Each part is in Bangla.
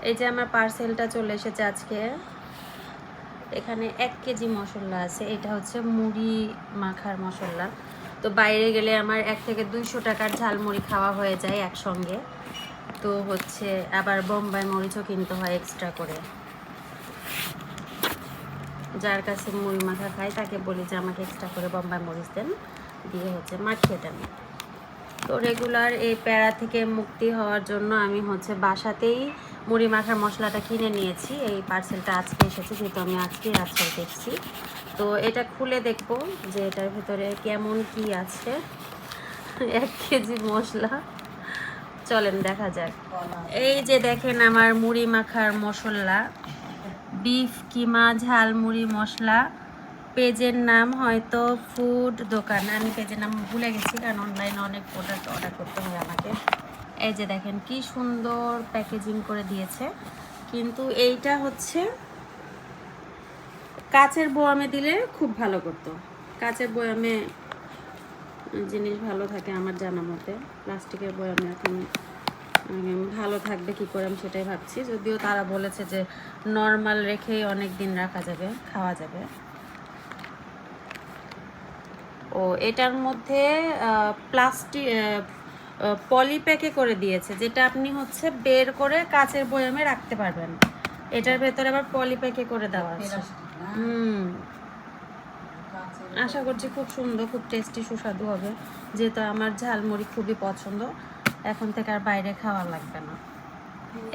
এই যে আমার পার্সেলটা চলে এসেছে আজকে। এখানে 1 কেজি মশলা আছে। এটা হচ্ছে মুড়ি মাখার মশলা। তো বাইরে গেলে আমার 1 থেকে 200 টাকার ঝালমুড়ি খাওয়া হয়ে যায় একসঙ্গে। তো হচ্ছে আবার বোম্বাই মরিচও কিনতে হয় এক্সট্রা করে। যার কাছে মুড়ি মাখা খাই তাকে বলি যে আমাকে এক্সট্রা করে বোম্বাই মরিচ দেন, দিয়ে হচ্ছে মাখিয়ে দেন। তো রেগুলার এই প্যারা থেকে মুক্তি হওয়ার জন্য আমি হচ্ছে বাসাতেই মুড়ি মাখার মশলাটা কিনে নিয়েছি। এই পার্সেলটা আজকে এসেছে, যেহেতু আমি আজকেই রাজশাহী দেখছি। তো এটা খুলে দেখব যে এটার ভিতরে কেমন কি আছে। 1 কেজি মশলা, চলেন দেখা যাক। এই যে দেখেন আমার মুড়ি মাখার মশলা, বিফ কিমা ঝাল মুড়ি মশলা। পেজের নাম হয়তো ফুড দোকান, আমি পেজের নাম ভুলে গেছি কারণ অনলাইনে অনেক প্রোডাক্ট অর্ডার করতে হয় আমাকে। এই যে দেখেন কি সুন্দর প্যাকেজিং করে দিয়েছে, কিন্তু এইটা হচ্ছে কাচের বয়ামে দিলে খুব ভালো করতো। কাচের বয়ামে জিনিস ভালো থাকে আমার জানা মতে, প্লাস্টিকের বয়ামে এখন ভালো থাকবে কি করে আমি সেটাই ভাবছি। যদিও তারা বলেছে যে নর্মাল রেখেই অনেক দিন রাখা যাবে, খাওয়া যাবে। ও এটার মধ্যে প্লাস্টিক পলিপ্যাকে করে দিয়েছে, যেটা আপনি হচ্ছে বের করে কাচের বয়ামে রাখতে পারবেন। এটার ভেতরে আবার পলিপ্যাকে করে দেওয়া আছে। আশা করছি খুব সুন্দর, খুব টেস্টি, সুস্বাদু হবে, যেহেতু আমার ঝালমুড়ি খুবই পছন্দ। এখন থেকে আর বাইরে খাওয়া লাগবে না।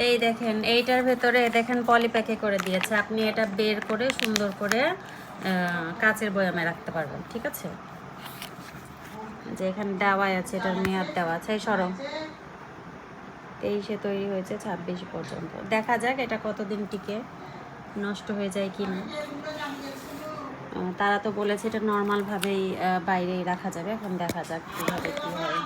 এই দেখেন এইটার ভেতরে দেখেন পলিপ্যাকে করে দিয়েছে, আপনি এটা বের করে সুন্দর করে কাচের বয়ামে রাখতে পারবেন। ঠিক আছে, যে এখানে দেওয়াই আছে, এটার মেয়াদ দেওয়া আছে। এই সরো, 23-এ তৈরি হয়েছে 26 পর্যন্ত। দেখা যাক এটা কতদিন টিকে, নষ্ট হয়ে যায় কি না। তারা তো বলেছে এটা নর্মালভাবেই বাইরেই রাখা যাবে, এখন দেখা যাক কীভাবে কী হয়।